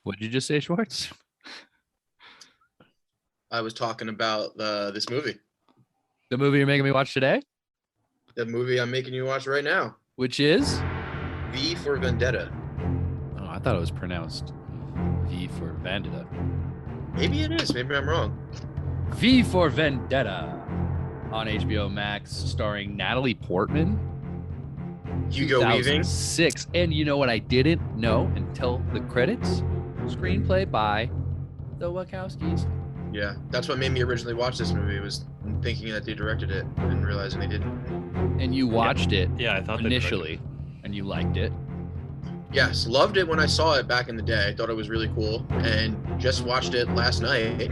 What did you just say, Schwartz? I was talking about this movie, The movie you're making me watch today, the movie I'm making you watch right now, which is? V for Vendetta. Oh, I thought it was pronounced V for Vendetta. Maybe it is. Maybe I'm wrong. V for Vendetta on HBO Max, starring Natalie Portman. Hugo Weaving. 2006. And you know what I didn't know until the credits? Screenplay by the Wachowskis. Yeah, that's what made me originally watch this movie, was thinking that they directed it and realizing they didn't. And you watched it Yeah, I thought initially, and you liked it. Yes, loved it when I saw it back in the day. I thought it was really cool, and just watched it last night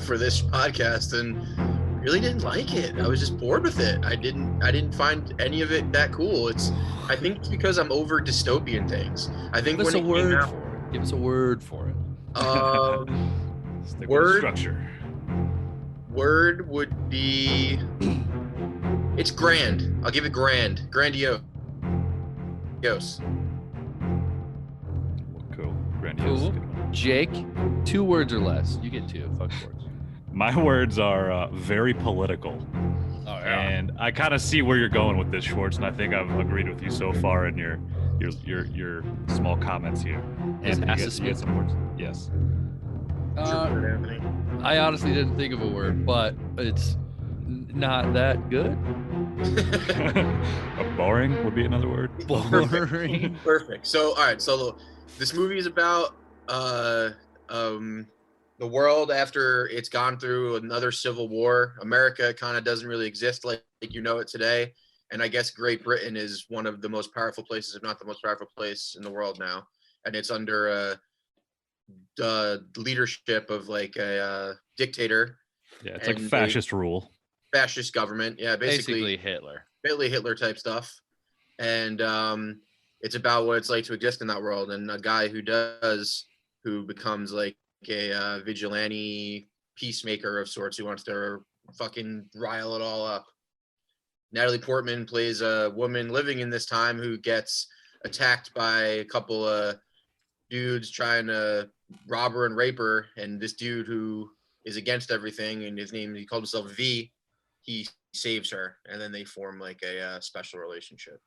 for this podcast, and really didn't like it. I was just bored with it. I didn't find any of it that cool. I think it's because I'm over dystopian things. I think Give us when a it came word out, for it. Give us a word for it. Stick with the Word. structure. Word would be, it's grand. I'll give it grand. Grandiose. Cool. Grandiose. Cool. Good one. Jake, 2 words or less. You get 2. Fuck words. My words are very political. Oh, And I kind of see where you're going with this, Schwartz, and I think I've agreed with you so far in your small comments here. And You passes get some words? Yes. Anthony. I honestly didn't think of a word, but it's not that good. Boring would be another word. Boring. Perfect. So, all right. So this movie is about the world after it's gone through another civil war. America kind of doesn't really exist like you know it today. And I guess Great Britain is one of the most powerful places, if not the most powerful place in the world now. And it's under the leadership of like a dictator. Yeah, it's like fascist rule. Fascist government. Yeah, Basically Hitler. Hitler type stuff. And it's about what it's like to exist in that world. And a guy who becomes like a vigilante peacemaker of sorts, who wants to fucking rile it all up. Natalie Portman plays a woman living in this time who gets attacked by a couple of dudes trying to rob her and rape her, and this dude who is against everything, and he called himself V, he saves her, and then they form like a special relationship.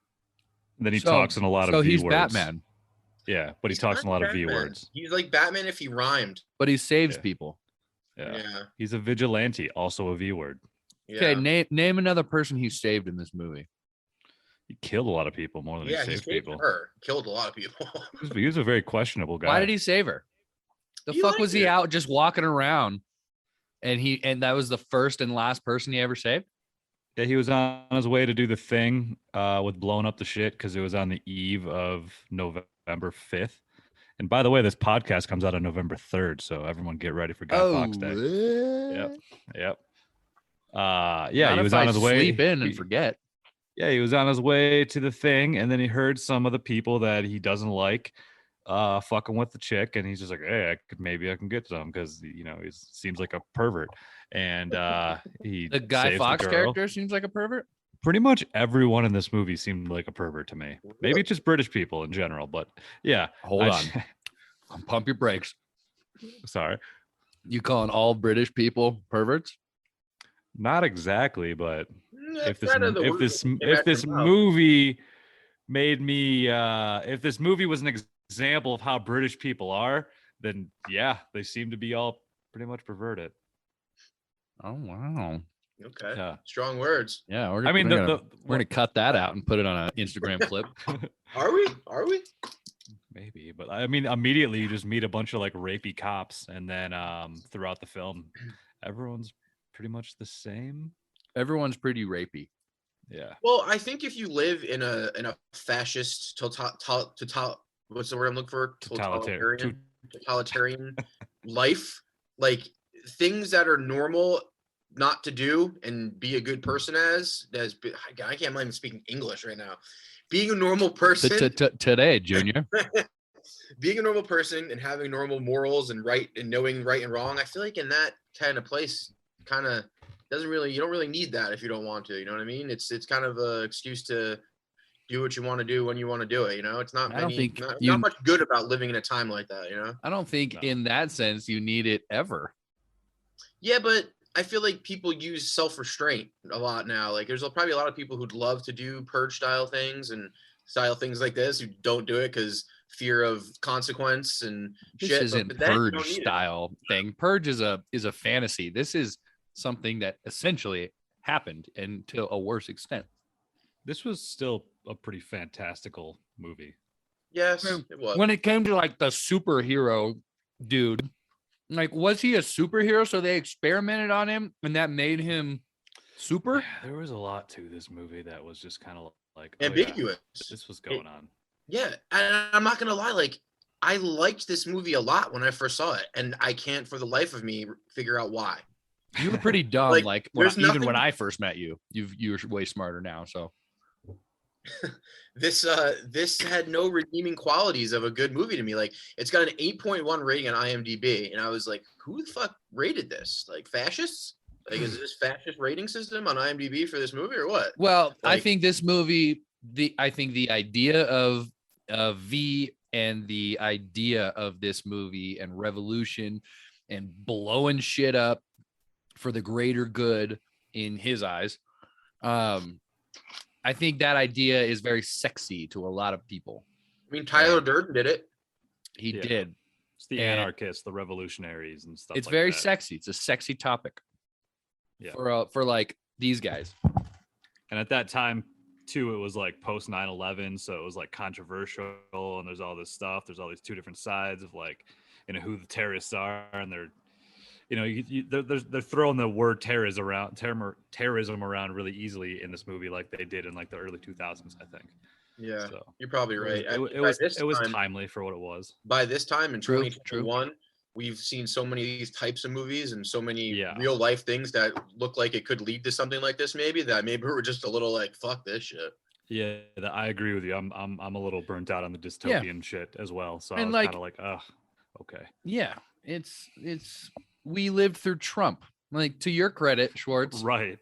Then he talks in a lot of V he's words. Batman, Yeah, but he talks in a lot of V words. He's like Batman if he rhymed. but he saves people. Yeah. He's a vigilante, also a V word. Okay, name another person he saved in this movie. He killed a lot of people more than he saved people. Her. Killed a lot of people. He was a very questionable guy. Why did he save her? The fuck was he out just walking around, and that was the first and last person he ever saved? Yeah, he was on his way to do the thing with blowing up the shit because it was on the eve of November 5th. And by the way, this podcast comes out on November 3rd, so everyone get ready for Guy Fawkes Day. Yep. Yeah, he was on his way. Sleep in and forget. Yeah, he was on his way to the thing, and then he heard some of the people that he doesn't like fucking with the chick, and he's just like, hey, maybe I can get some, because he seems like a pervert. And the Guy Fawkes character seems like a pervert. Pretty much everyone in this movie seemed like a pervert to me. Maybe it's just British people in general, but yeah. Hold on. Pump your brakes. Sorry. You calling all British people perverts? Not exactly, but if this movie made me if this movie was an example of how British people are, then yeah, they seem to be all pretty much perverted. Oh wow. Okay. Yeah. Strong words. Yeah, we're gonna cut that out and put it on an Instagram clip. Are we? Maybe, but I mean, immediately you just meet a bunch of like rapey cops, and then throughout the film, everyone's pretty much the same. Everyone's pretty rapey. Yeah. Well, I think if you live in a fascist what's the word I'm looking for? Totalitarian life, like things that are normal not to do and be a good person I can't even speaking English right now. Being a normal person today, Junior. Being a normal person and having normal morals and knowing right and wrong, I feel like in that kind of place kind of you don't really need that if you don't want to, you know what I mean? It's kind of an excuse to do what you want to do when you want to do it. It's not I don't think not much good about living in a time like that. I don't think in that sense you need it ever. Yeah, but I feel like people use self-restraint a lot now. Like there's probably a lot of people who'd love to do purge style things and style things like this who don't do it because fear of consequence and This shit. isn't But then you don't purge need it. style thing. Purge is a fantasy. This is something that essentially happened and to a worse extent. This was still a pretty fantastical movie. Yes, it was. When it came to like the superhero dude, like was he a superhero? So they experimented on him and that made him super? There was a lot to this movie that was just kind of like Ambiguous. This was going on. Yeah, and I'm not gonna lie, like I liked this movie a lot when I first saw it, and I can't for the life of me figure out why. You were pretty dumb, Like, even when I first met you. You're way smarter now. So this had no redeeming qualities of a good movie to me. Like it's got an 8.1 rating on IMDb, and I was like, who the fuck rated this? Like fascists? Like is this fascist rating system on IMDb for this movie or what? well, I Like- think this movie, the idea of V and the idea of this movie and revolution and blowing shit up for the greater good in his eyes. I think that idea is very sexy to a lot of people. I mean, Tyler Durden did it. He Yeah. did. It's the And- anarchists, the revolutionaries, and stuff. It's like very that. sexy. It's a sexy topic. Yeah. For like these guys. And at that time, too, it was like post 9/11, so it was like controversial, and there's all this stuff. There's all these two different sides of like, who the terrorists are, and they're, they're throwing the word terrorism around really easily in this movie, like they did in like the early 2000s, I think. Yeah, So you're probably right. it was timely for what it was. By this time in True, 2021, we've seen so many of these types of movies and so many Yeah. real life things that look like it could lead to something like this. Maybe we're just a little like, fuck this shit. Yeah, I agree with you. I'm a little burnt out on the dystopian shit as well. So I And was like- kind of like, oh, okay. Yeah. It's we lived through Trump. Like to your credit, Schwartz. Right.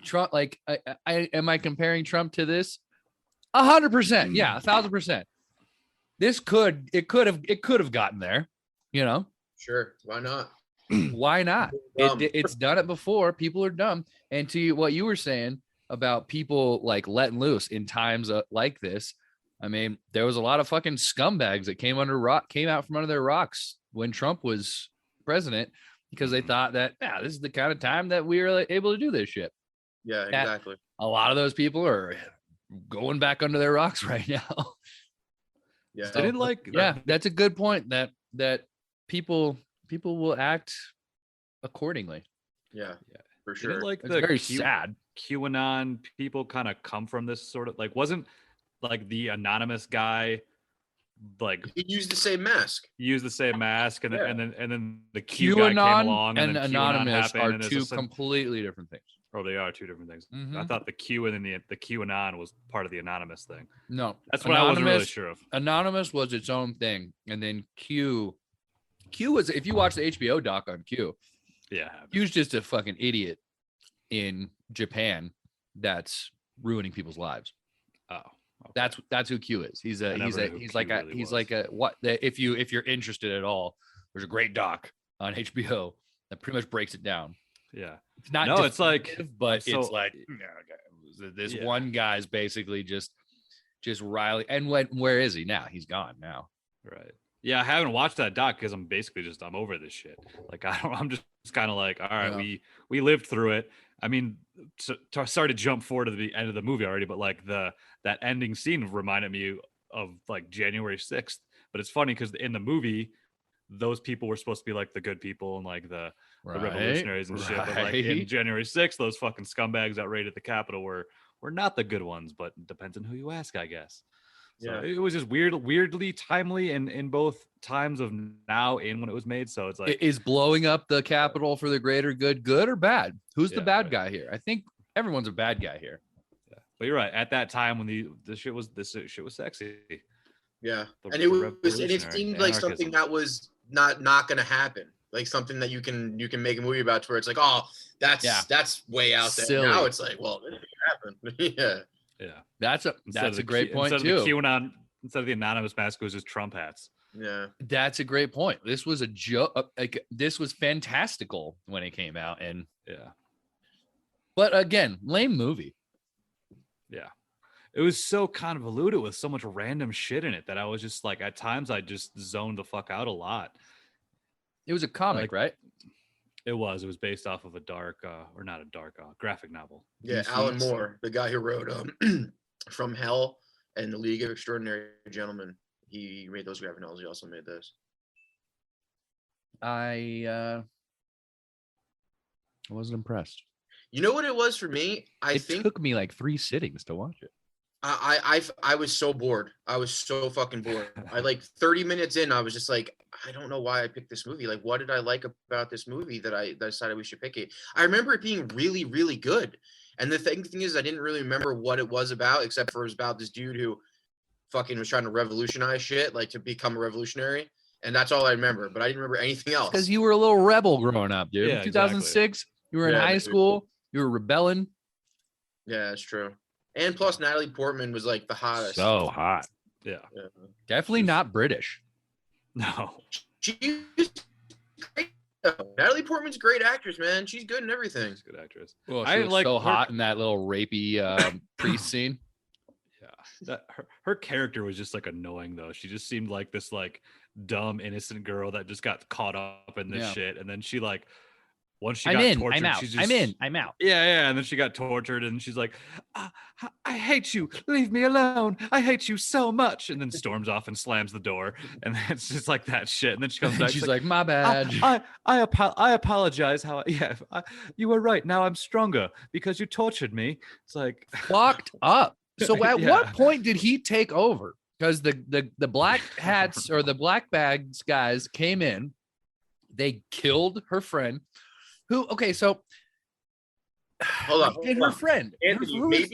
Trump, like I am I comparing Trump to this? 100%. Yeah, 1,000%. This could have gotten there, Sure, why not? Why not? Dumb. It's done it before. People are dumb. And to what you were saying about people like letting loose in times like this, I mean, there was a lot of fucking scumbags that came out from under their rocks when Trump was president because they thought that this is the kind of time that we were able to do this shit. Yeah, exactly. A lot of those people are going back under their rocks right now. Yeah, I didn't like. Yeah, that's a good point. That people will act accordingly. yeah, for Didn't sure. like It's the very sad. QAnon people kind of come from this sort of like wasn't like the anonymous guy like He used the same mask. used the same mask and Yeah. then the Q guy came along QAnon and then QAnon anonymous happened, are and it's two just a- completely different things. Oh, they are two different things. I Mhm. thought the Q and then the QAnon was part of the anonymous thing. No, That's what I wasn't really Anonymous- sure of. Anonymous was its own thing, and then Q was, if you watch the HBO doc on Q, Yeah. Q's just a fucking idiot in Japan that's ruining people's lives. Oh. Okay. That's who Q is. He's I never knew who he's Q like a really he's was. like a what if you're interested at all, there's a great doc on HBO that pretty much breaks it down. Yeah. It's not No, it's like- definitive, but so- it's like okay, this Yeah. one guy's basically just Riley. And where is he now? He's gone now. Right. Yeah, I haven't watched that doc because I'm basically I'm over this shit. Like I'm just kind of like, all right, Yeah. we lived through it. I mean, sorry to jump forward to the end of the movie already, but like that ending scene reminded me of like January 6th. But it's funny because in the movie, those people were supposed to be like the good people and like the revolutionaries and shit. But like in right. January 6th, those fucking scumbags that raided the Capitol were not the good ones, but it depends on who you ask, I guess. So Yeah. it was just weirdly timely in both times of now and when it was made. So it's like, Is blowing up the Capitol for the greater good or bad? Who's the Yeah, bad right. guy here? I think everyone's a bad guy here. but you're right. At that time when this shit was sexy. Yeah, The- and the it was, and revolutionary, it seemed the like anarchism. something that was not going to happen. Like something that you can make a movie about, to where it's like, oh, that's way out there. Silly. Now it's like, well, this could happen. Yeah, Yeah. That's a great point instead too. Of the QAnon, instead of the anonymous mask, it was just Trump hats. Yeah. That's a great point. This was a joke. Like, this was fantastical when it came out, and Yeah. but again, lame movie. Yeah. It was so convoluted with so much random shit in it that I was just like, at times I just zoned the fuck out a lot. It was a comic, Like, right? It was based off of a dark, or not a dark, graphic novel. Yeah, DC. Alan Moore, the guy who wrote From Hell and The League of Extraordinary Gentlemen. He made those graphic novels. He also made this. I wasn't impressed. You know what it was for me? I think it took me like 3 sittings to watch it. I was so bored. I was so fucking bored. I like 30 minutes in, I was just like, I don't know why I picked this movie. Like, what did I like about this movie that I decided we should pick it? I remember it being really, really good. And the thing is, I didn't really remember what it was about, except for it was about this dude who fucking was trying to revolutionize shit, like to become a revolutionary. And that's all I remember. But I didn't remember anything else. Because you were a little rebel growing up, dude. Yeah, 2006, you were in high dude. school. You were rebelling. Yeah, that's true. And plus, Natalie Portman was like the hottest. So hot. Yeah. Definitely not British. No. She's great. Natalie Portman's a great actress, man. She's good in everything. She's a good actress. Well, I she was like so her- hot in that little rapey priest scene. Yeah. Her character was just like annoying though. She just seemed like this like dumb innocent girl that just got caught up in this shit, and then she like once she got tortured, I'm out. she's just, I'm out. Yeah, and then she got tortured, and she's like, I hate you. Leave me alone. I hate you so much. And then storms off and slams the door, and then it's just like that shit. And then she comes back. She's like, my bad. I apologize. You were right. Now I'm stronger because you tortured me. It's like Fucked up. So at Yeah. what point did he take over? Because the black hats or the black bags guys came in, they killed her friend. Who? Okay, so Hold on. and her friend, Anthony, who is-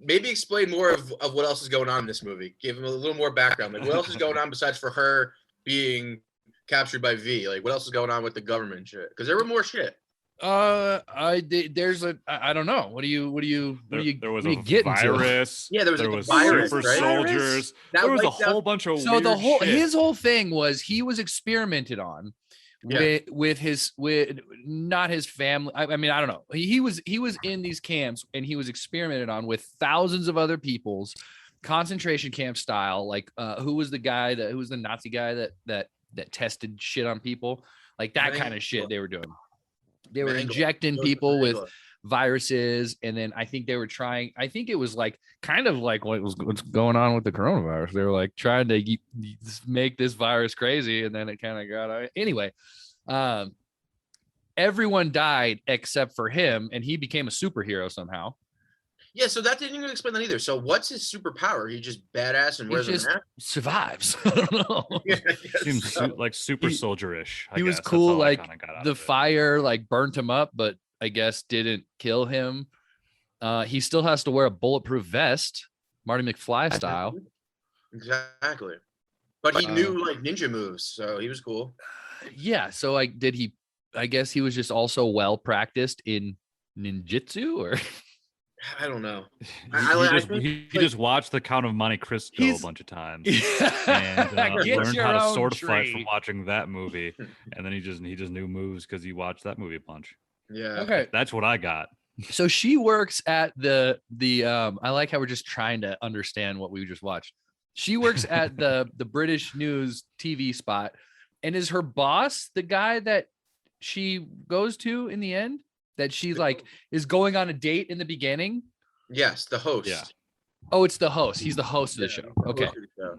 maybe explain more of what else is going on in this movie. Give him a little more background. Like, what else is going on besides for her being captured by V? Like, what else is going on with the government shit? Because there were more shit. there's I don't know. What do you there was what a do you get into? virus. Yeah, there was There like was a virus, super right? soldiers. That There was a wiped out- whole bunch of So weird the whole shit. his whole thing was he was experimented on with not his family. I mean, I don't know. He was in these camps and he was experimented on with thousands of other people's concentration camp style. Like who was the Nazi guy that tested shit on people? Like that kind of shit they were doing. They were injecting people with viruses, and then I think they were trying. I think it was like kind of like what's going on with the coronavirus. They were like trying to make this virus crazy, and then it kind of got out. Anyway, everyone died except for him, and he became a superhero somehow. Yeah, so that didn't even explain that either. So what's his superpower? He just badass and He wears a just mask? survives. I don't know. Yeah, I guess Seems so. like super soldier-ish. I He was guess. That's cool. all I Like kinda got out the of it. fire like burnt him up, but I guess didn't kill him. He still has to wear a bulletproof vest, Marty McFly style. Exactly. But he knew like ninja moves, so he was cool. Yeah. So like, I guess he was just also well practiced in ninjutsu, or I don't know. He just watched The Count of Monte Cristo a bunch of times and Get learned your how to own sword fight tree. from watching that movie. And then he just knew moves because he watched that movie a bunch. Yeah. Okay. That's what I got. So she works at the I like how we're just trying to understand what we just watched. She works at the British News TV spot, and is her boss the guy that she goes to in the end, that she like is going on a date in the beginning? Yes, the host. Yeah. Oh, it's the host. He's the host of the show. the Okay. host of the show.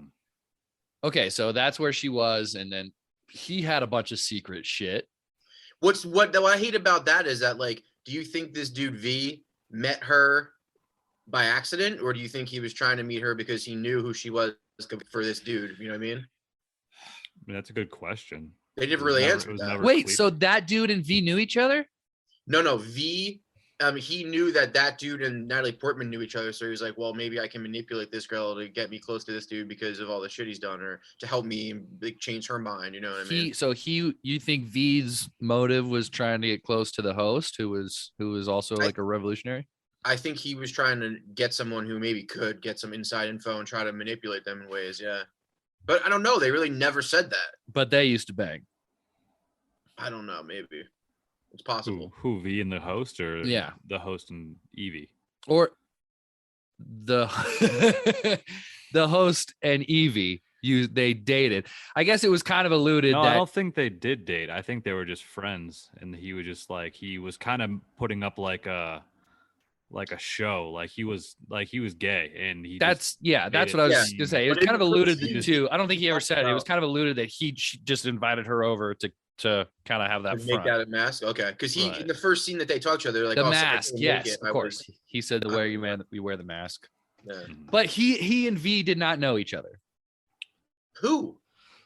Okay, so that's where she was, and then he had a bunch of secret shit. What I hate about that is that, like, do you think this dude V met her by accident, or do you think he was trying to meet her because he knew who she was for this dude? You know what I mean? I mean, that's a good question. They never really answered that. Wait, so that dude and V knew each other? No, V. He knew that dude and Natalie Portman knew each other, so he was like, "Well, maybe I can manipulate this girl to get me close to this dude because of all the shit he's done, or to help me like, change her mind." You know what I mean? You think V's motive was trying to get close to the host, who was also like a revolutionary? I think he was trying to get someone who maybe could get some inside info and try to manipulate them in ways. Yeah. But I don't know. They really never said that. But they used to bang. I don't know. Maybe it's possible. Who V and the host, or Yeah. the host and Evie? Or the the host and Evie, they dated. I guess it was kind of alluded No, that I don't think they did date. I think they were just friends, and he was just like, he was kind of putting up like a show, like he was gay, and he that's made what I was Yeah. gonna say. It But was kind of in the alluded first to. I don't think he ever said it. It was about- kind of alluded that she just invited her over to kind of have that to make front. that a mask. Okay, because he Right. in the first scene that they talk to each other, they're like, The oh, sorry, I mask, couldn't make yes, it. of I course. was- He said the way we wear the mask. Yeah. Mhm. But he and V did not know each other. Who?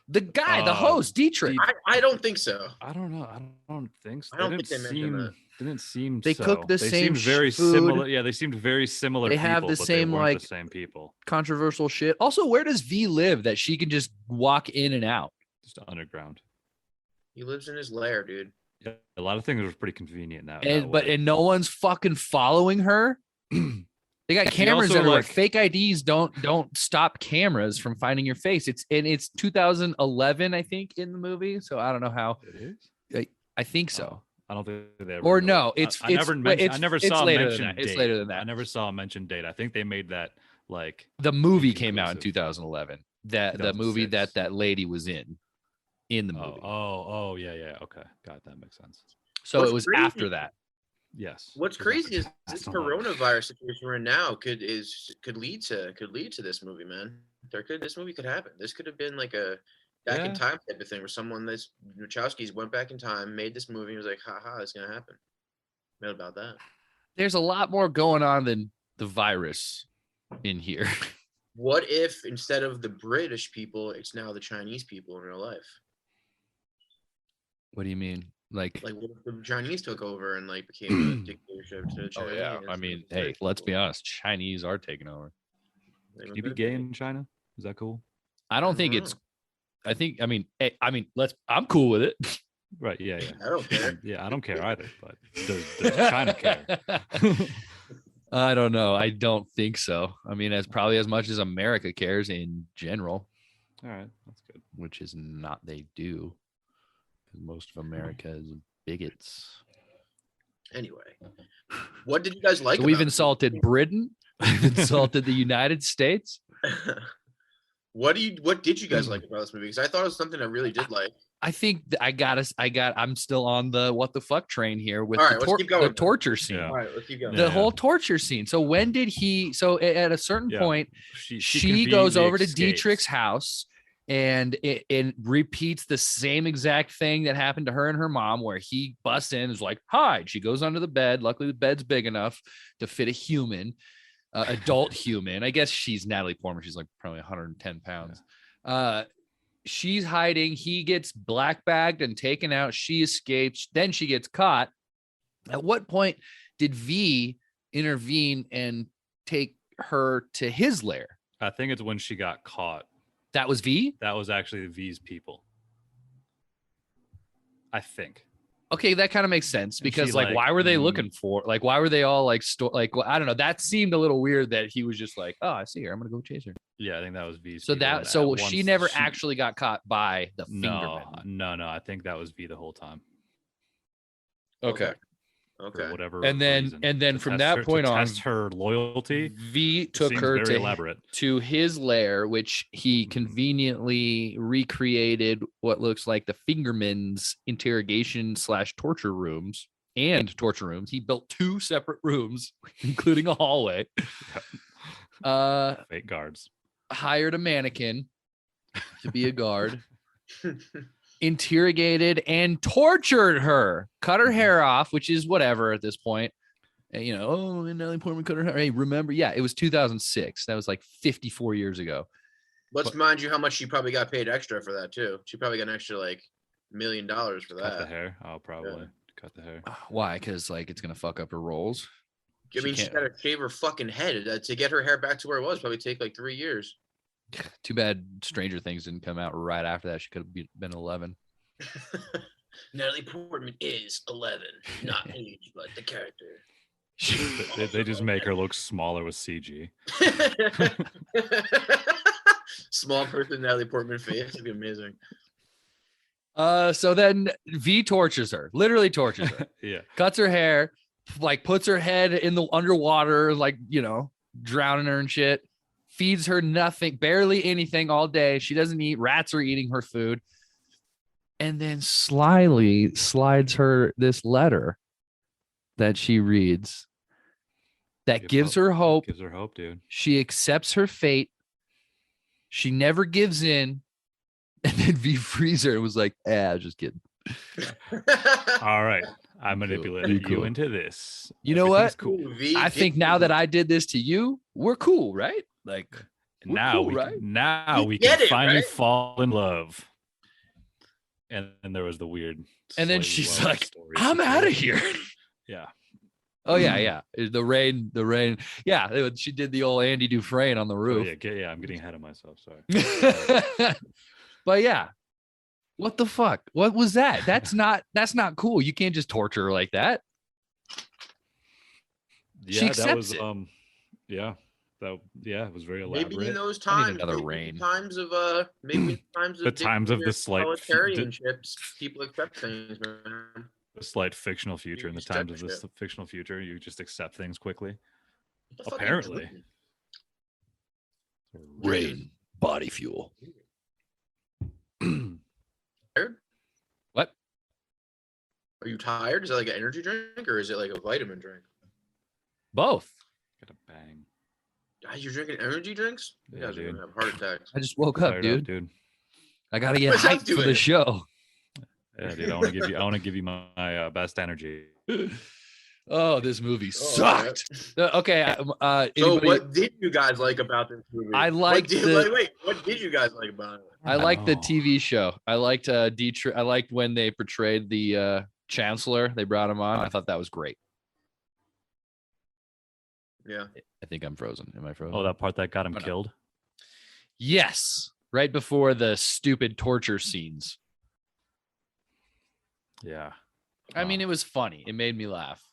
The guy, the host, Dietrich. I don't think so. I don't know. I don't think so. I don't think they mentioned that. Didn't seem They so. cook the they same seemed very food. similar. Yeah, they seemed very similar. They have people, the but same, they weren't like- the same people. Controversial shit. Also, where does V live that she can just walk in and out? Just underground. He lives in his lair, dude. Yeah, a lot of things were pretty convenient now. And no one's fucking following her. They got He cameras also, everywhere. like- Fake IDs don't stop cameras from finding your face. It's 2011, I think, in the movie. So I don't know how. It is. I think so. I don't think they ever. Or really- no, it's I never mentioned. I never it's saw a later than mention that. date. It's later than that. I never saw a mentioned date. I think they made that like The movie came out in Inconclusive. 2011. The movie 2006. that lady was in the movie. Oh, yeah. Okay, got it. That makes sense. So What's it was crazy- after that. Yes. What's It was crazy is after this 2011. coronavirus situation we're in now could lead to this movie, man. This movie could happen. This could have been like a back in Yeah. time type of thing where someone this Wachowskis went back in time, made this movie, and was like, haha, it's gonna happen. What about that? There's a lot more going on than the virus in here. What if instead of the British people, it's now the Chinese people in real life? What do you mean? Like, Like, what if the Chinese took over and like became a dictatorship to China? oh yeah. I mean, hey, let's be honest. Chinese are taking over. Can you be gay in China? Is that cool? I don't think it's. I think. I mean. I'm cool with it. Right. Yeah. I don't care. Yeah, I don't care either. But does China care? I don't know. I don't think so. I mean, as probably as much as America cares in general, All right, that's good. which is not they do. 'Cause most of America is bigots. Anyway, what did you guys like? So we've about insulted Britain. We've insulted the United States. What did you guys like about this movie? Because I thought it was something I really did like. I think I'm still on the what the fuck train here with All right, the, let's keep going. the torture scene. Yeah. All right, let's keep going. The Yeah. whole torture scene. So when did he? So at a certain Yeah. point, She she goes conveniently over to escapes. Dietrich's house and it repeats the same exact thing that happened to her and her mom, where he busts in, is like, hide. She goes under the bed. Luckily, the bed's big enough to fit a human, adult human. I guess she's Natalie Portman. She's like probably 110 pounds. She's hiding. He gets black bagged and taken out. She escapes. Then she gets caught. At what point did V intervene and take her to his lair? I think it's when she got caught. That was V? That was actually V's people. I think. Okay, that kind of makes sense, And because she, like, like, why were they looking for, like, why were they all like, well, I don't know. That seemed a little weird that he was just like, oh, I see her, I'm gonna go chase her. Yeah, I think that was V's. So people, that, and so at she once never actually got caught by the No, fingerman. no. I think that was V the whole time. Okay. For Okay. whatever. And then- reason. and then To from test that her- point to on, test her loyalty. V took seems her very to elaborate. his lair, which he Mhm. conveniently recreated what looks like the fingerman's interrogation / torture rooms and torture rooms. He built 2 separate rooms, including a hallway. Fake guards. Hired a mannequin to be a guard, interrogated and tortured her, cut her hair off, which is whatever at this point. And, you know, oh, and Natalie Portman cut her hair. Hey, remember? Yeah, it was 2006. That was like 54 years ago. Let's mind you how much she probably got paid extra for that too. She probably got an extra like $1 million for Cut the that. hair. Oh, probably cut the hair. Why? Because like it's gonna fuck up her roles. I mean, she can't- got to shave her fucking head to get her hair back to where it was. Probably take like 3 years. Too bad Stranger Things didn't come out right after that. She could have been 11. Natalie Portman is 11, not age, but the character. They just make her look smaller with CG. Small person Natalie Portman face. It'd be amazing. So then V tortures her, literally tortures her. Yeah. Cuts her hair, like puts her head in the underwater, like, drowning her and shit. Feeds her nothing, barely anything all day. She doesn't eat. Rats are eating her food. And then slyly slides her this letter that she reads that gives her hope. Gives her hope, dude. She accepts her fate. She never gives in. And then V frees her and was like, just kidding. All right. I manipulated you into this. You know what? Cool. I think now that I did this to you, we're cool, right? Like, now cool, right? we can finally fall in love. And then there was the weird. And then she's like, I'm out of here. Yeah. Oh, yeah. The rain. Yeah, she did the old Andy Dufresne on the roof. Oh, yeah, I'm getting ahead of myself. Sorry. But yeah, what the fuck? What was that? That's not cool. You can't just torture her like that. Yeah, she accepts it. It was very elaborate. Maybe in those times, another rain. Times of the times of the slight people accept things. Man. The slight fictional future, in the times of this fictional future, you just accept things quickly. Apparently, rain, body fuel. What? Are you tired? Is that like an energy drink or is it like a vitamin drink? Both. Got a bang. Guys, you're drinking energy drinks? You guys are gonna have heart attacks. I just woke up, dude. I gotta get What's that hyped for the show. Yeah, dude. I want to give you my best energy. Oh, this movie sucked. Okay. So what did you guys like about this movie? I liked what did you guys like about it? I liked the TV show. I liked I liked when they portrayed the Chancellor. They brought him on. I thought that was great. Yeah. I think I'm frozen. Am I frozen? Oh, that part that got him killed? Yes. Right before the stupid torture scenes. Yeah. I mean, it was funny. It made me laugh.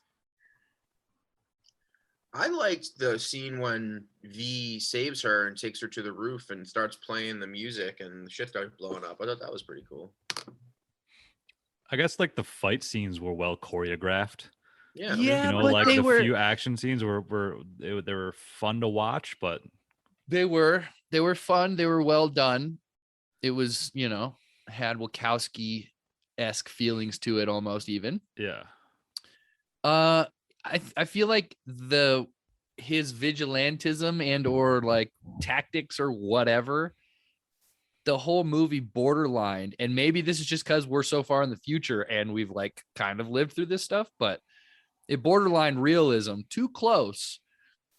I liked the scene when V saves her and takes her to the roof and starts playing the music and shit starts blowing up. I thought that was pretty cool. I guess like the fight scenes were well choreographed. Yeah. But like few action scenes were fun to watch, but they were fun. They were well done. It was, had Wachowski-esque feelings to it almost even. Yeah. I feel like his vigilantism and or like tactics or whatever, the whole movie borderline, and maybe this is just because we're so far in the future and we've like kind of lived through this stuff, but it borderline realism too close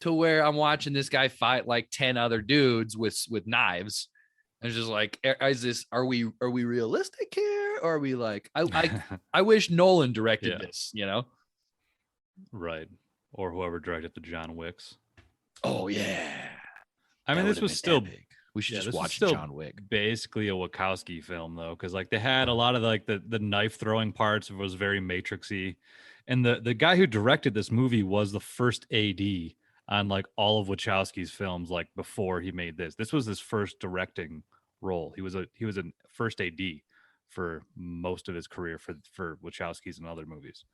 to where I'm watching this guy fight like 10 other dudes with knives. And it's just like, are we realistic here? Or are we like, I wish Nolan directed this, Right. Or whoever directed the John Wicks. Oh yeah. I mean, this was still epic. We should just watch John Wick. Basically a Wachowski film though, because like they had a lot of like the knife throwing parts was very Matrixy. And the guy who directed this movie was the first AD on like all of Wachowski's films, like before he made this. This was his first directing role. He was a first AD for most of his career for Wachowski's and other movies.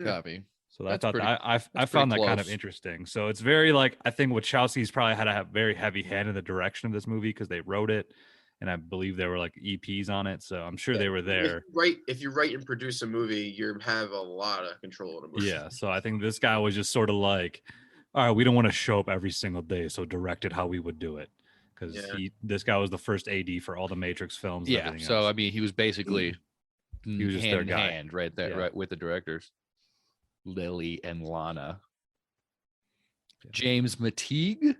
Copy. So I thought I found that kind of interesting. So it's very like, I think Wachowski's probably had a very heavy hand in the direction of this movie because they wrote it, and I believe there were like EPs on it. So I'm sure they were there. If you write and produce a movie, you have a lot of control of the movie. Yeah. So I think this guy was just sort of like, all right, we don't want to show up every single day, so direct it how we would do it. Because this guy was the first AD for all the Matrix films. And everything so else. I mean, he was basically he was just hand their in guy. hand right there, right with the directors, Lily and Lana. Yeah. James McTeigue.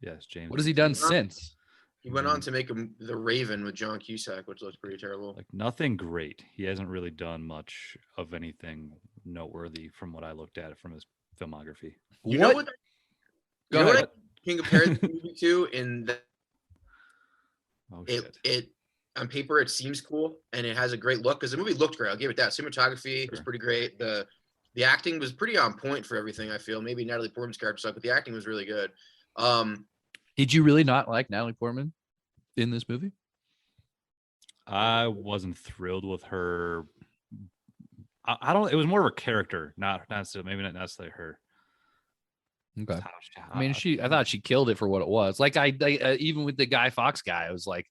Yes, James. What has he done since? He went on to make The Raven with John Cusack, which looks pretty terrible. Like nothing great. He hasn't really done much of anything noteworthy from what I looked at from his filmography. You know what I can compare this movie to in that it on paper it seems cool and it has a great look because the movie looked great. I'll give it that. Cinematography was pretty great. The The acting was pretty on point for everything. I feel maybe Natalie Portman's character sucked, but the acting was really good. Did you really not like Natalie Portman in this movie? I wasn't thrilled with her. I don't. It was more of a character, not maybe not necessarily her. Okay. I mean, I thought she killed it for what it was. Like I even with the Guy Fawkes guy, I was like,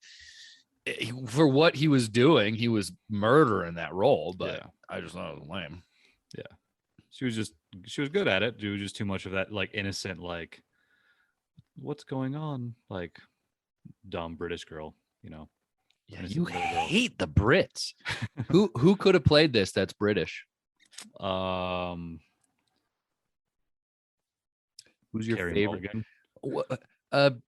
for what he was doing, he was murdering that role. But I just thought it was lame. Yeah, she was good at it. She was just too much of that like innocent, like what's going on, like dumb British girl, you know. Yeah, you hate the Brits. Who could have played this? That's British. Who's your Carey favorite? Mulligan.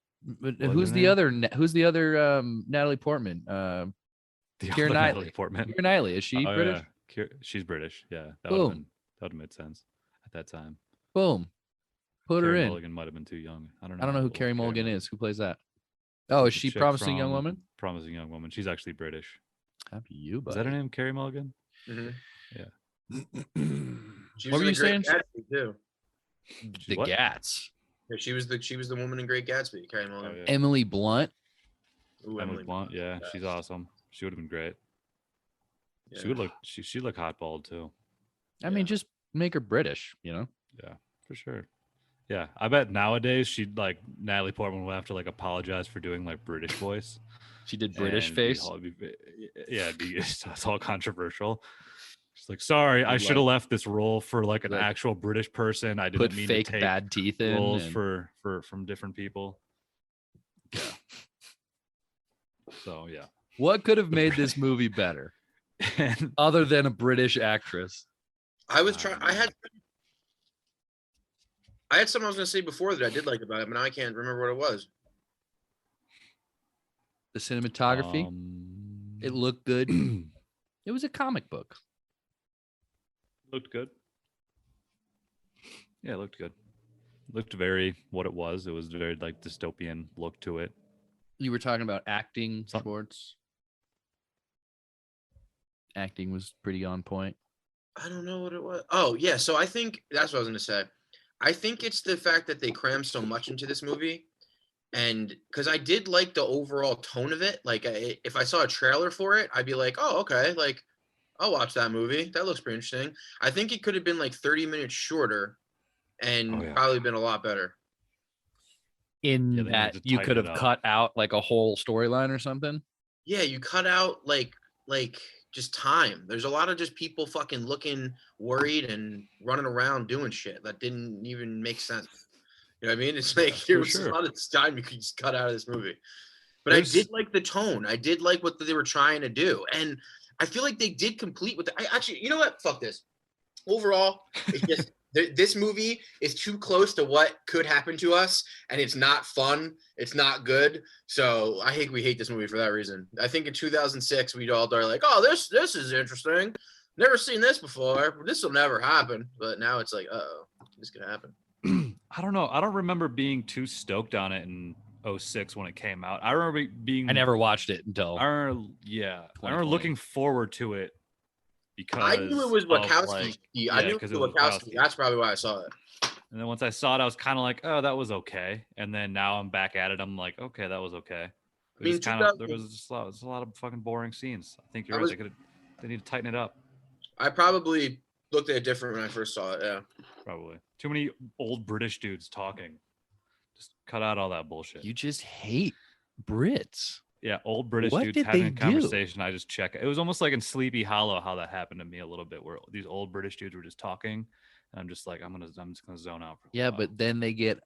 Who's the other? Who's the other? Natalie Portman. Keira Knightley. Keira Knightley. Is she British? Yeah. She's British. Yeah, that Boom. would have made sense at that time. Boom. Put her in. Mulligan might have been too young. I don't know who Carey Mulligan is. Who plays that? Oh, is she Promising Young Woman? Promising Young Woman. She's actually British. Happy you, buddy. Is that her name? Carey Mulligan? Mm-hmm. Yeah. What were you saying? Gatsby too. The Gats. Yeah, she was the woman in Great Gatsby. Carey Mulligan. Oh, yeah. Emily Blunt. Ooh, Emily Blunt. Yeah, she's awesome. She would have been great. Yeah. She would look. She look hot bald too. I mean, just make her British, you know? Yeah, for sure. Yeah, I bet nowadays she'd like Natalie Portman would have to like apologize for doing like British voice. She did British face. It's all controversial. She's like, sorry, I should have left this role for like an actual British person. I didn't mean fake to take bad teeth in roles from different people. Yeah. So yeah. What could have made this movie better, other than a British actress? I was trying. I had something I was going to say before that I did like about it, but now I can't remember what it was. The cinematography. It looked good. It was a comic book. Looked good. Yeah, it looked good. Looked very what it was. It was very like dystopian look to it. You were talking about acting, Schwartz. Acting was pretty on point. I don't know what it was. Oh, yeah. So I think that's what I was going to say. I think it's the fact that they crammed so much into this movie. And because I did like the overall tone of it. Like, if I saw a trailer for it, I'd be like, oh, okay. Like, I'll watch that movie. That looks pretty interesting. I think it could have been like 30 minutes shorter and probably been a lot better. That you could have cut out like a whole storyline or something. Yeah, you cut out like just time. There's a lot of just people fucking looking worried and running around doing shit that didn't even make sense. You know what I mean? It's like there was a lot of time you could just cut out of this movie. But I did like the tone. I did like what they were trying to do. And I feel like they did complete with I actually, you know what? Fuck this. Overall, it's just this movie is too close to what could happen to us, and it's not fun. It's not good. So I think we hate this movie for that reason. I think in 2006 we'd all are like, "Oh, this is interesting. Never seen this before. This will never happen." But now it's like, "Uh-oh, this could happen." I don't know. I don't remember being too stoked on it in 06 when it came out. I remember being. I never watched it until. I remember looking forward to it. Because I knew it was Wachowski. I knew it was Wachowski. That's probably why I saw it. And then once I saw it, I was kind of like, "Oh, that was okay." And then now I'm back at it. I'm like, "Okay, that was okay." There was just a lot of fucking boring scenes. I think you're right. They need to tighten it up. I probably looked at it different when I first saw it. Yeah, probably too many old British dudes talking. Just cut out all that bullshit. You just hate Brits. Yeah, old British dudes having a conversation. I just check it. It was almost like in Sleepy Hollow how that happened to me a little bit, where these old British dudes were just talking, and I'm just like, I'm just gonna zone out. For a while. But then they get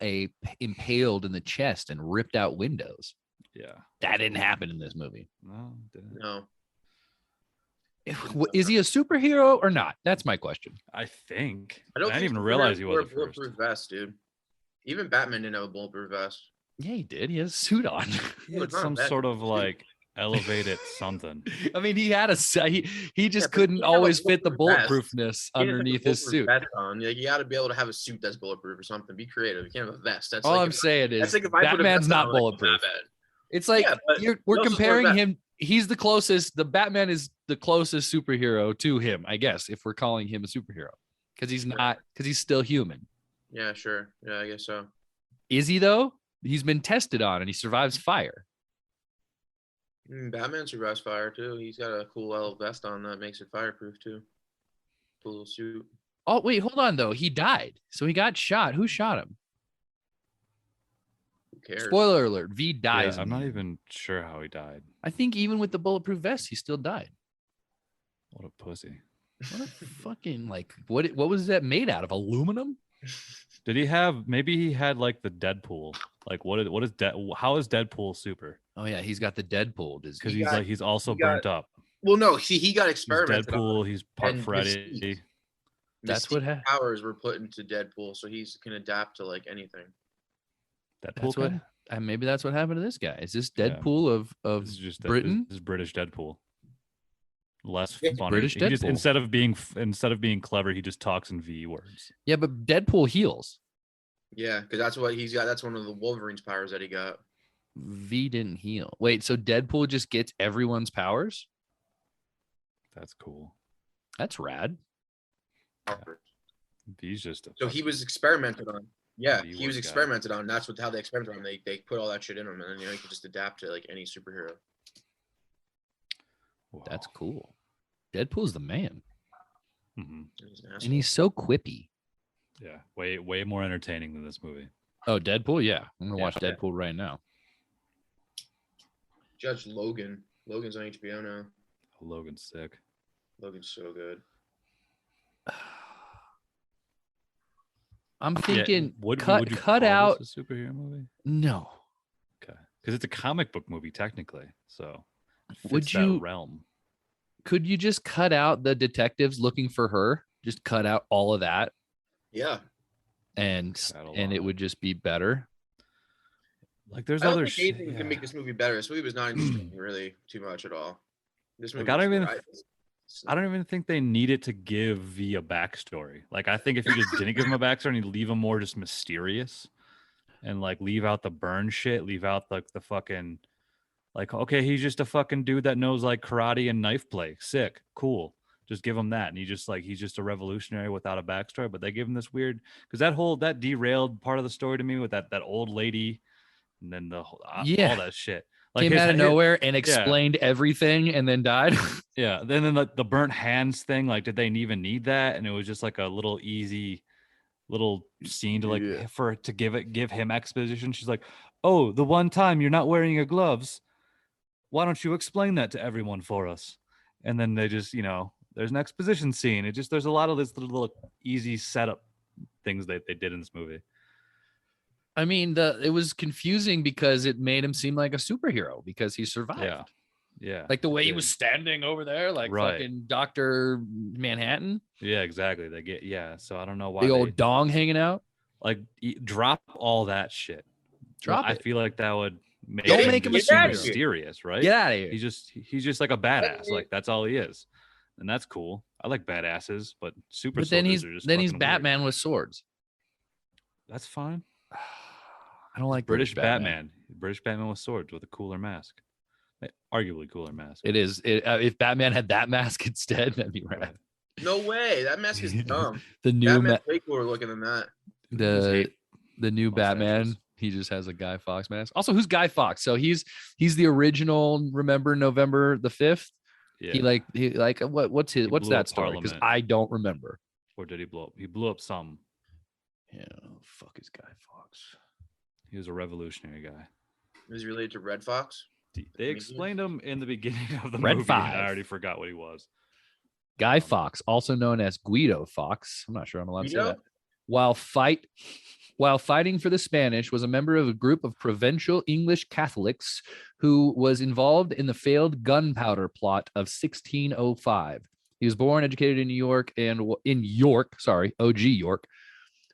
impaled in the chest and ripped out windows. Yeah, that didn't happen in this movie. No, didn't. No. Is he a superhero or not? That's my question. I think. I didn't even realize he was a bulletproof vest, dude. Even Batman didn't have a bulletproof vest. Yeah, he did. He has a suit on. He had some sort of like elevated something. I mean, he had he just couldn't always fit the bulletproofness underneath his suit. On. Like, you got to be able to have a suit that's bulletproof or something. Be creative. You can't have a vest. That's all I'm saying is Batman's not bulletproof. It's like we're comparing him. He's the closest. The Batman is the closest superhero to him, I guess, if we're calling him a superhero. Because he's still human. Yeah, sure. Yeah, I guess so. Is he though? He's been tested on and he survives fire. Batman survives fire too. He's got a cool little vest on that makes it fireproof too. Cool little suit. Oh, wait, hold on though. He died. So he got shot. Who shot him? Who cares? Spoiler alert. V dies. Yeah, I'm not even sure how he died. I think even with the bulletproof vest, he still died. What a pussy. What a fucking what was that made out of? Aluminum? Did he have, maybe he had like the Deadpool. Like how is Deadpool super? Oh yeah, he's got the Deadpool disease. Because he's also burnt up. Well, no, he got He's experimented Deadpool, on. he's part And Freddy. That's what happened. Powers were put into Deadpool, so he can adapt to like anything. Deadpool. That's what maybe that's what happened to this guy. Is this Yeah. Deadpool of This is just Britain? This is British Deadpool. Less Yeah, funny. British He just, Deadpool. instead of being clever, he just talks in V words. Yeah, but Deadpool heals. Yeah, because that's what he's got. That's one of the Wolverine's powers that he got. V didn't heal. Wait, so Deadpool just gets everyone's powers? That's cool. That's rad. V's just So he was experimented on. Yeah, V he was word guy. experimented on. That's how they experimented on him. They put all that shit in him, and then he could just adapt to like any superhero. Wow. That's cool. Deadpool's the man. Mhm. He's an And asshole. he's so quippy. Yeah, way more entertaining than this movie. Oh, Deadpool? Yeah. I'm gonna Yeah. watch Deadpool right now. Judge Logan. Logan's on HBO now. Logan's sick. Logan's so good. I'm thinking would you cut call out. this a superhero movie? No. Okay, because it's a comic book movie technically, so it fits Would that you- realm? Could you just cut out the detectives looking for her? Just cut out all of that Yeah. and Cut a it lot. would just be better. Like there's I don't other think shit. anything can make this movie better. This movie was not interesting really too much at all. This movie Like, I don't was even- alright. I don't even think they needed to give V a backstory. Like, I think if you just didn't give him a backstory and you leave him more just mysterious and like leave out the burn shit, leave out like the fucking, like, okay, he's just a fucking dude that knows like karate and knife play. Sick. Cool. Just give him that. And he's just a revolutionary without a backstory. But they give him this weird, because that derailed part of the story to me with that old lady and then all that shit. Like Came out of nowhere and yeah. explained everything and then died. Yeah. Then the burnt hands thing, like, did they even need that? And it was just like a little easy little scene to like to give him exposition. She's like, oh, the one time you're not wearing your gloves. Why don't you explain that to everyone for us? And then they just, there's an exposition scene. There's a lot of this little easy setup things that they did in this movie. I mean, it was confusing because it made him seem like a superhero because he survived. Yeah. Yeah. Like the way he did. was standing over there, like Right. fucking Dr. Manhattan, Yeah, exactly. So I don't know why big old dong hanging out. like drop all that shit. Drop I it. feel like that would make Don't him make him a just be superhero. mysterious, right? Get out of here. He's just like a badass. Like that's all he is. And that's cool. I like badasses, but super But then soldiers are just he's fucking weird. Batman with swords. That's fine. I don't like British Batman. British Batman with swords with a cooler mask. Arguably cooler mask. It is. If Batman had that mask instead, that'd be rad. No way. That mask is dumb. The new Batman's way cooler looking than that. the new Batman. mustaches. He just has a Guy Fawkes mask. Also, who's Guy Fawkes? So he's the original. Remember November the 5th? Yeah. He what's blew that up story? Because Parliament. I don't remember. Or did he blow up? He blew up some. Yeah, fuck is Guy Fawkes? He was a revolutionary guy. Is he related to Red Fox? They explained him in the beginning of the Red movie. Five. And I already forgot what he was. Guy Fawkes, also known as Guido Fawkes. I'm not sure I'm allowed to say Guido? that. While fighting for the Spanish, was a member of a group of provincial English Catholics who was involved in the failed gunpowder plot of 1605. He was born, educated in New York, and OG York.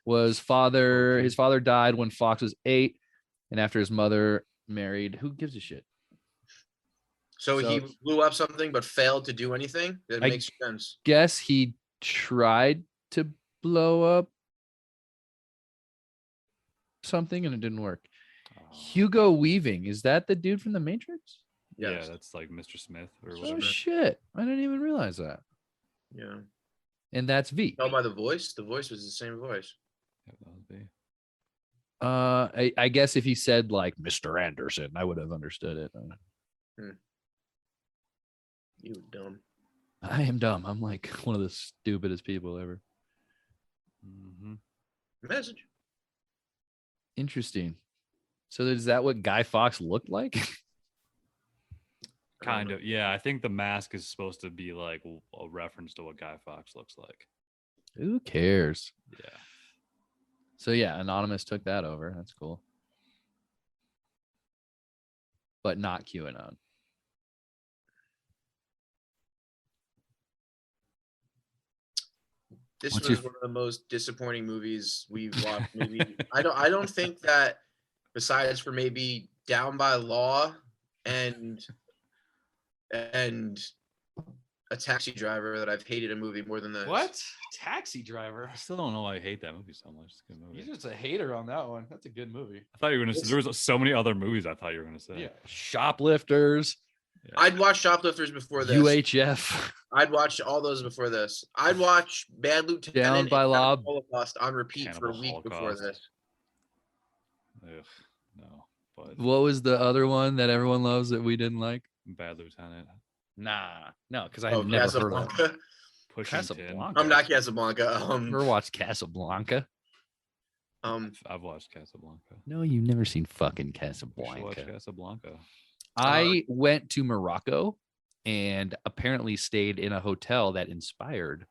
His father died when Fox was 8, and after his mother married. Who gives a shit? So he blew up something but failed to do anything? That I- makes sense. Guess he tried to blow up something and it didn't work. Hugo Weaving, is that the dude from The Matrix? Yeah, Yes. that's like Mr. Smith or Oh whatever. shit! I didn't even realize that. Yeah. and that's V. Tell by the voice. The voice was the same voice. Yeah, that would be. I guess if he said like Mr. Anderson, I would have understood it. You dumb. I am dumb. I'm like one of the stupidest people ever. Mm-hmm. Message. Interesting. So is that what Guy Fawkes looked like? Kind of. Yeah, I think the mask is supposed to be like a reference to what Guy Fawkes looks like. Who cares? Yeah. So yeah, Anonymous took that over. That's cool. But not QAnon. This What's was your- one of the most disappointing movies we've watched. Maybe I don't think that besides for maybe Down by Law and A Taxi Driver that I've hated a movie more than this. Taxi Driver? I still don't know why I hate that movie so much. It's a good movie. You're just a hater on that one. That's a good movie. I thought you were gonna say there was so many other movies I thought you were gonna say. Yeah. Shoplifters, Yeah. I'd watch Shoplifters before this. UHF, I'd watch all those before this. I'd watch Bad Lieutenant Down by and Law. Holocaust on repeat for a Cannibal week before Holocaust. this. Ugh, no, but What was the other one that everyone loves that we didn't like? Bad Lieutenant, No, because I Oh, had never heard of it. Casablanca. Pushing Tin. Casablanca. I'm not Casablanca. Never watched Casablanca. I've watched Casablanca. No, you've never seen fucking You should watch Casablanca. Casablanca. I went to Morocco and apparently stayed in a hotel that inspired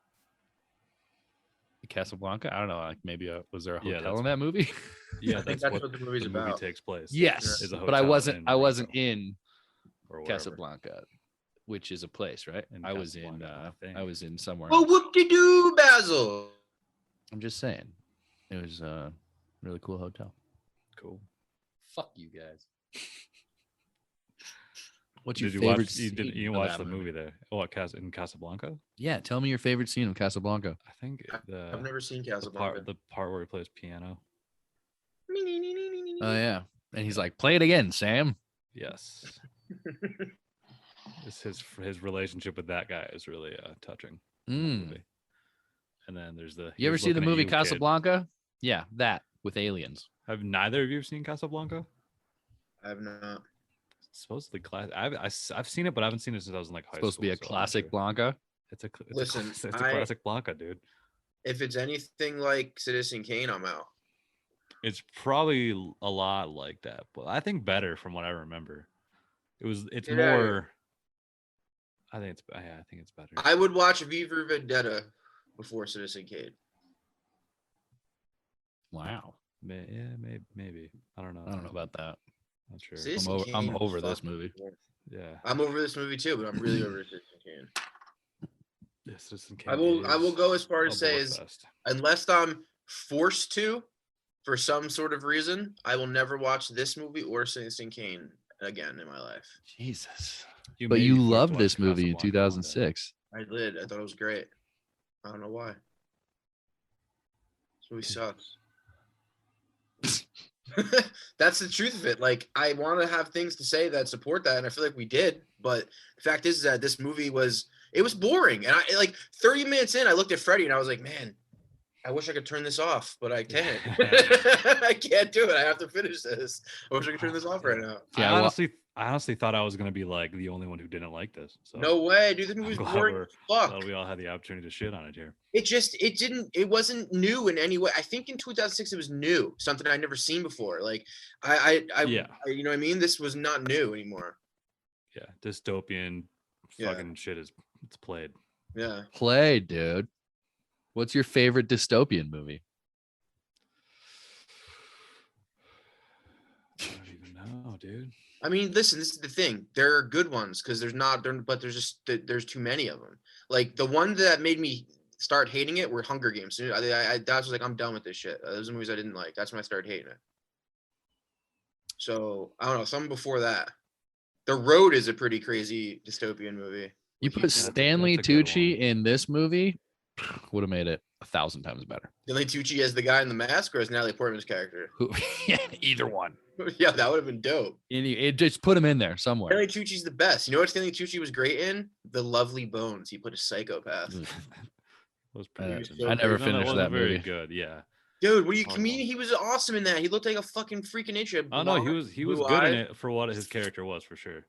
Casablanca. I don't know. Like maybe was there a Yeah, hotel that's- in that movie? Yeah, I think that's that's what the movie's the movie about. takes place. Yes, Is a but I hotel wasn't. in I wasn't Morocco. in Or wherever. Casablanca, which is a place, right? In I was in. Casablanca, I think. I was in somewhere. Well, else. whoop-de-doo, Basil. I'm just saying, it was a really cool hotel. Cool. Fuck you guys. What's your Did you favorite? watch? You didn't. scene You of watched that the movie there? Oh, in Casablanca? Yeah, tell me your favorite scene of Casablanca. I think I've never seen the Casablanca. part where he plays piano. Oh yeah, and he's like, "Play it again, Sam." Yes. It's his relationship with that guy is really touching. in the Mm. movie. And then there's the. You ever he's see the looking at movie you, kid. Casablanca? Yeah, that with aliens. Have neither of you seen Casablanca? I have not. It's supposedly classic. I've seen it, but I haven't seen it since I was in like high Supposed school. to be a so I'm not classic sure. Blanca. It's a Listen, it's a I- classic Blanca, dude. If it's anything like Citizen Kane, I'm out. It's probably a lot like that, but I think better from what I remember. It's Yeah. more. I think it's better. I would watch V for Vendetta before Citizen Kane. Wow, Yeah, maybe. I don't know. I don't know about that. Not sure. Citizen I'm Kane over was this fucking movie. good. Yeah. I'm over this movie too, but I'm really over Citizen Kane. Citizen I will Kane go as far is as a say blood is fest. unless I'm forced to, for some sort of reason, I will never watch this movie or Citizen Kane again in my life. Jesus. You But may you be forced to loved watch this movie in Casablanca one day. 2006. I did. I thought it was great. I don't know why. This movie sucks. That's the truth of it. Like, I want to have things to say that support that, and I feel like we did. But the fact is that this movie was boring. And I like 30 minutes in, I looked at Freddie and I was like, man, I wish I could turn this off, but I can't. I can't do it. I have to finish this. I wish I could turn this off right now. Yeah, I honestly thought I was gonna be like the only one who didn't like this. So No way, dude. This movie was glad boring we're- as fuck. glad we all had the opportunity to shit on it here. It wasn't new in any way. I think in 2006 it was new, something I'd never seen before. Like Yeah. you know what I mean? This was not new anymore. Yeah, dystopian Yeah. fucking shit it's played. Yeah. Play, dude. What's your favorite dystopian movie? I don't even know, dude. I mean, listen, this is the thing. There are good ones because there's too many of them. Like the one that made me start hating it were Hunger Games. That was like, I'm done with this shit. Those are movies I didn't like. That's when I started hating it. So I don't know. Something before that. The Road is a pretty crazy dystopian movie. You put Stanley that's a good Tucci one. in this movie, would have made it 1,000 times better. Stanley Tucci as the guy in the mask or as Natalie Portman's character? Yeah, either one. Yeah, that would have been dope. It just put him in there somewhere. Stanley Tucci's the best. You know what Stanley Tucci was great in? The Lovely Bones. He played a psychopath. Was pretty so good. I never great. No, finished wasn't that very movie. good. Yeah. Dude, what do you Hard mean? one. He was awesome in that. He looked like a fucking freaking ninja. Oh no, he was Blonde, good in blue-eyed. it for what his character was for sure.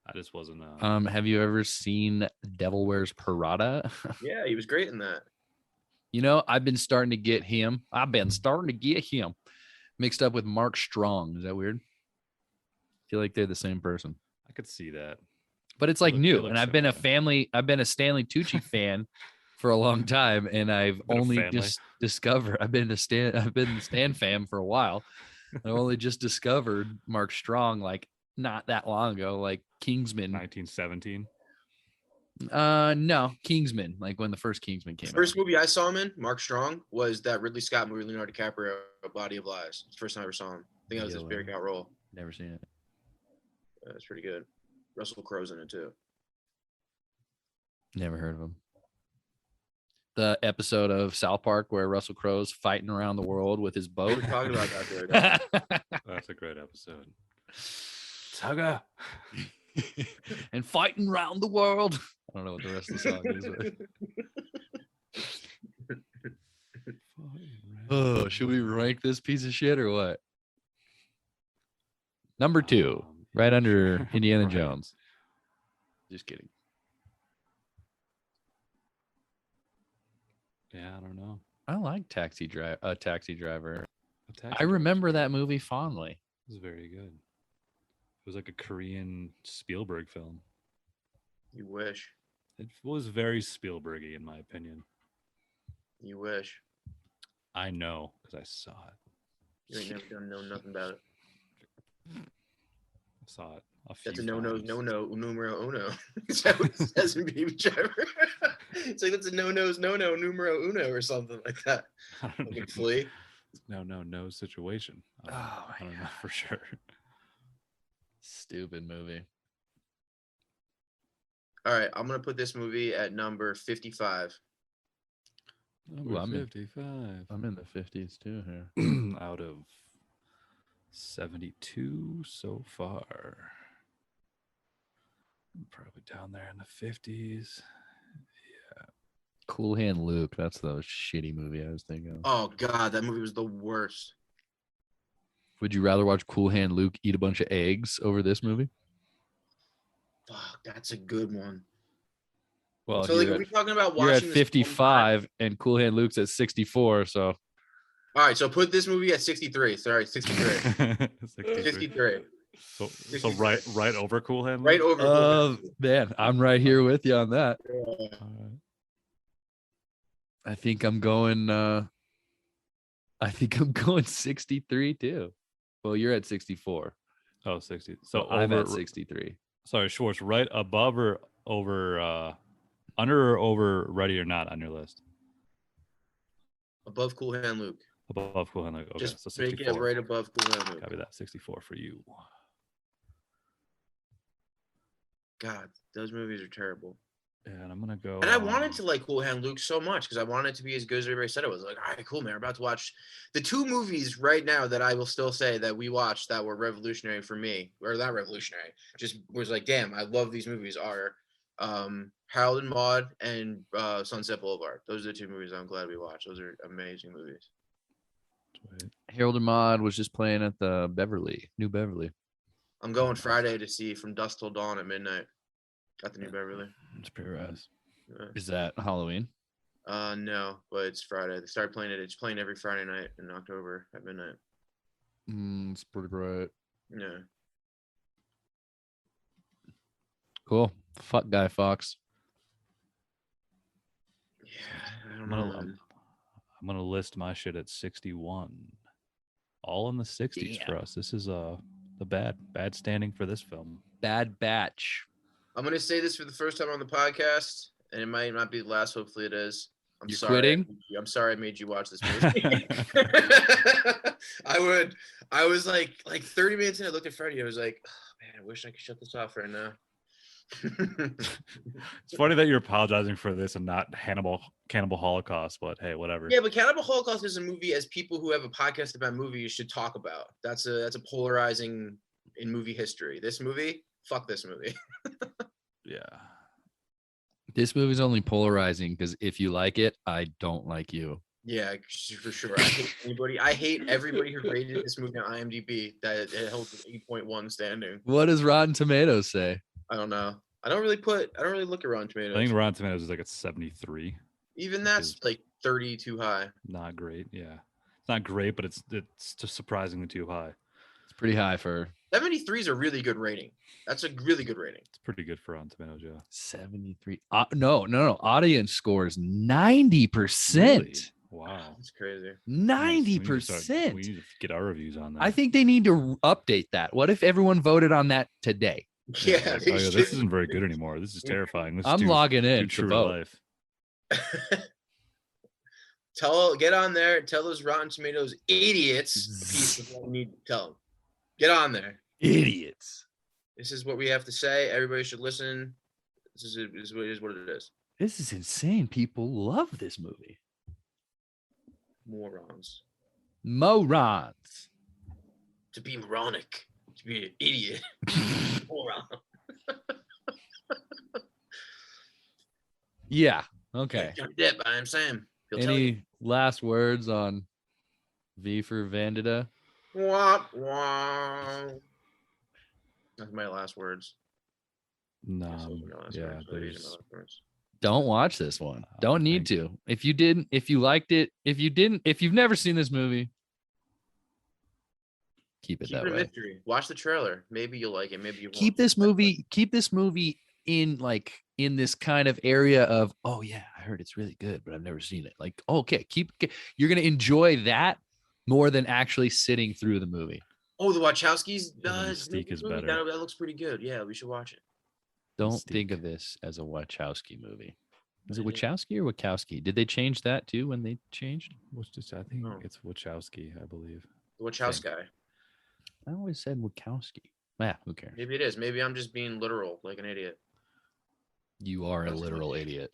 I just wasn't. Have you ever seen Devil Wears Prada? Yeah, he was great in that. You know, I've been starting to get him mixed up with Mark Strong. Is that weird? I feel like they're the same person. I could see that. But it's They like look new. And I've been similar. I've been a Stanley Tucci fan for a long time. And I've Been a only family. just discovered I've been the Stan fam for a while. I only just discovered Mark Strong like not that long ago, like Kingsman. 1917. No, Kingsman, like when the first Kingsman came First out. movie I saw him in, Mark Strong, was that Ridley Scott movie, Leonardo DiCaprio, A Body of Lies. It's the first time I ever saw him. I think that was his breakout role. Never seen it. That's pretty good. Russell Crowe's in it too. Never heard of him. The episode of South Park where Russell Crowe's fighting around the world with his We boat. were talking about that the other day. That's a great episode. Tugga. And fighting around the world. I don't know what the rest of the song is. Oh, should we rank this piece of shit or what? Number 2, right under Indiana Right. Jones. Just kidding. Yeah, I don't know. I like Taxi Driver. A Taxi Driver I remember was that great. movie fondly. It was very good. It was like a Korean Spielberg film. You wish. It was very Spielbergy, in my opinion. You wish. I know because I saw it. You ain't never done know nothing about it. I saw it a few That's a no-no, times. no-no, numero uno. Is that what it says in Baby Driver? It's like that's a no-no's, no-no, numero uno or something like that. I don't Fucking know. flea. No situation. I don't know for sure. Stupid movie. All right, I'm gonna put this movie at number 55. Number I'm in- 55. I'm in the 50s too here. Out of 72 so far. Probably down there in the 50s. Cool Hand Luke. That's the shitty movie I was thinking of. Oh god, that movie was the worst. Would you rather watch Cool Hand Luke eat a bunch of eggs over this movie? Fuck, that's a good one. Well, So like, you're are we talking about you're watching at this 55 and Cool Hand Luke's at 64. So all right, so put this movie at 63. Sorry, 63. 53. So right over Cool Hand Right Luke? over. man, I'm right here with you on that. All right. I think I'm going 63 too. Well, you're at 64. Oh, 60. So So I'm over, at 63. sorry, Schwartz, right above or over under or over Ready or Not on your list? Above Cool Hand Luke. Above Cool Hand Luke. Okay, Just so make 64. it right above Cool Hand Luke. Copy that. 64 for you. God, those movies are terrible. And I'm gonna go. And I wanted to like Cool Hand Luke so much because I wanted it to be as good as everybody said it was. Like, all right, cool, man. We're about to watch the 2 movies right now that I will still say that we watched that were revolutionary for me, or not revolutionary, just was like, damn, I love these movies. Are Harold and Maude and Sunset Boulevard. Those are the 2 movies I'm glad we watched. Those are amazing movies. Harold and Maude was just playing at the New Beverly. I'm going Friday to see From Dusk Till Dawn at midnight. Got the New Beverly. It's pretty rad. Yeah. Is that Halloween? No, but it's Friday. They started playing it. It's playing every Friday night in October at midnight. It's pretty great. Yeah. Cool. Fuck Guy Fawkes. Yeah. I I'm don't know. gonna, I'm gonna list my shit at 61. All in the 60s for Damn. us. This is the bad standing for this film. Bad Batch. I'm gonna say this for the first time on the podcast, and it might not be the last. Hopefully, it is. I'm You're sorry. quitting? I'm sorry I made you watch this movie. I was like 30 minutes in. I looked at Freddie. I was like, oh, man, I wish I could shut this off right now. It's funny that you're apologizing for this and not Cannibal Holocaust, but hey, whatever. Yeah, but Cannibal Holocaust is a movie as people who have a podcast about movies should talk about. That's a polarizing in movie history. This movie, fuck this movie. Yeah. This movie's only polarizing because if you like it, I don't like you. Yeah, for sure. I hate everybody who rated this movie on IMDb that it holds an 8.1 standing. What does Rotten Tomatoes say? I don't know. I don't really look at Rotten Tomatoes. I think Rotten Tomatoes is like at 73. Even that's like 30 too high. Not great. Yeah, it's not great, but it's just surprisingly too high. It's pretty high for 73 is a really good rating. That's a really good rating. It's pretty good for Rotten Tomatoes. Yeah, 73. No. Audience scores 90%. Really? Wow, That's crazy. 90%. We need to get our reviews on that. I think they need to update that. What if everyone voted on that today? Yeah, like, oh, yeah, this isn't very good anymore. This is terrifying. This is I'm logging in too to true to vote. life. Get on there. Tell those Rotten Tomatoes idiots a piece of what we need to tell them. Get on there. Idiots. This is what we have to say. Everybody should listen. This is what it is. This is insane. People love this movie. Morons. To be moronic. To be an idiot. Moron. Yeah. Okay. Johnny Depp, I'm Sam. Any last words on V for Vendetta? Wah, wah. That's my last words. No, Yeah, Don't watch this one. Don't need to. If you liked it, if you've never seen this movie, keep it that way. Mystery. Watch the trailer. Maybe you'll like it. Maybe you won't. Keep this movie in this kind of area of, oh yeah, I heard it's really good, but I've never seen it. Like, okay, you're gonna enjoy that more than actually sitting through the movie. Oh, the Wachowskis Mystique is better. That looks pretty good. Yeah, we should watch it. Don't think of this as a Wachowski movie. Is it Wachowski or Wachowski? Did they change that too when they changed? I think it's Wachowski, I believe. The Wachowski. I always said Wachowski. Who cares? Maybe it is. Maybe I'm just being literal like an idiot. You are a literal idiot.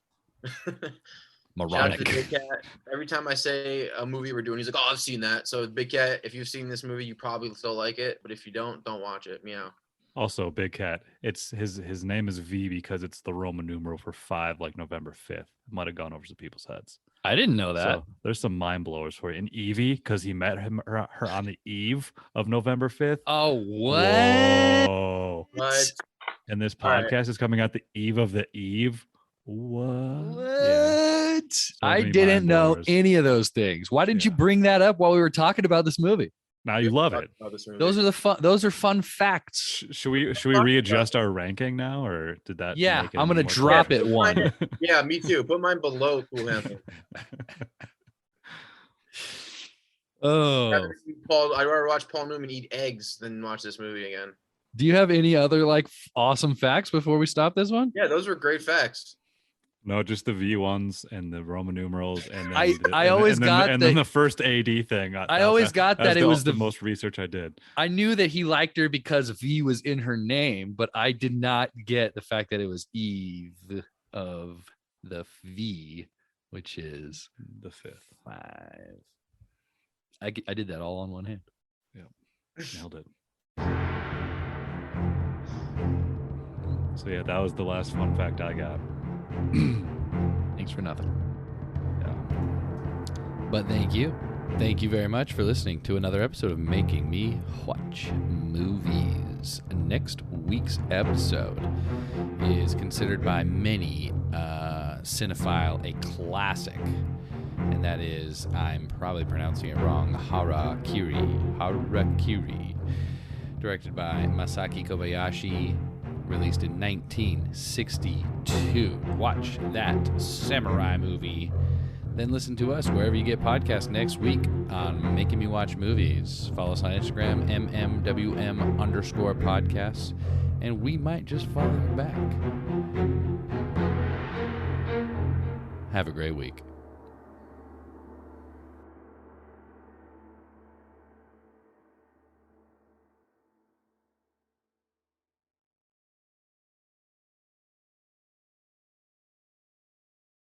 Moronic. Moronic. Every time I say a movie we're doing, he's like, "Oh, I've seen that." So, Big Cat, if you've seen this movie, you probably still like it. But if you don't watch it. Meow. Also, Big Cat. It's his name is V because it's the Roman numeral for 5, like November 5th. It might have gone over some people's heads. I didn't know that. So there's some mind blowers for you. And Evie, because he met her on the eve of November 5th. Oh, what? Whoa. What? And this podcast is coming out the eve of the eve. What? Yeah. So I many didn't mind know blowers. any of those things. Why didn't you bring that up while we were talking about this movie? Now you love it. Those are fun facts. Should we readjust our ranking now, or did that? Yeah, make it I'm gonna more drop clear? it one. Yeah, me too. Put mine below Cool Hammer. Oh, I'd rather watch Paul Newman eat eggs than watch this movie again. do you have any other like awesome facts before we stop this one? Yeah, those were great facts. No, just the V ones and the Roman numerals, and then I then the first AD thing. I always got that it was the most research I did. I knew that he liked her because V was in her name, but I did not get the fact that it was Eve of the V, which is the 5th. 5. I did that all on one hand. Yeah, nailed it. So yeah, that was the last fun fact I got. Thanks for nothing. Yeah. But thank you. Thank you very much for listening to another episode of Making Me Watch Movies. Next week's episode is considered by many cinephile a classic. And that is, I'm probably pronouncing it wrong, Harakiri. Directed by Masaki Kobayashi. Released in 1962. Watch that samurai movie. Then listen to us wherever you get podcasts next week on Making Me Watch Movies. Follow us on Instagram, MMwM_podcasts, and we might just follow you back. Have a great week.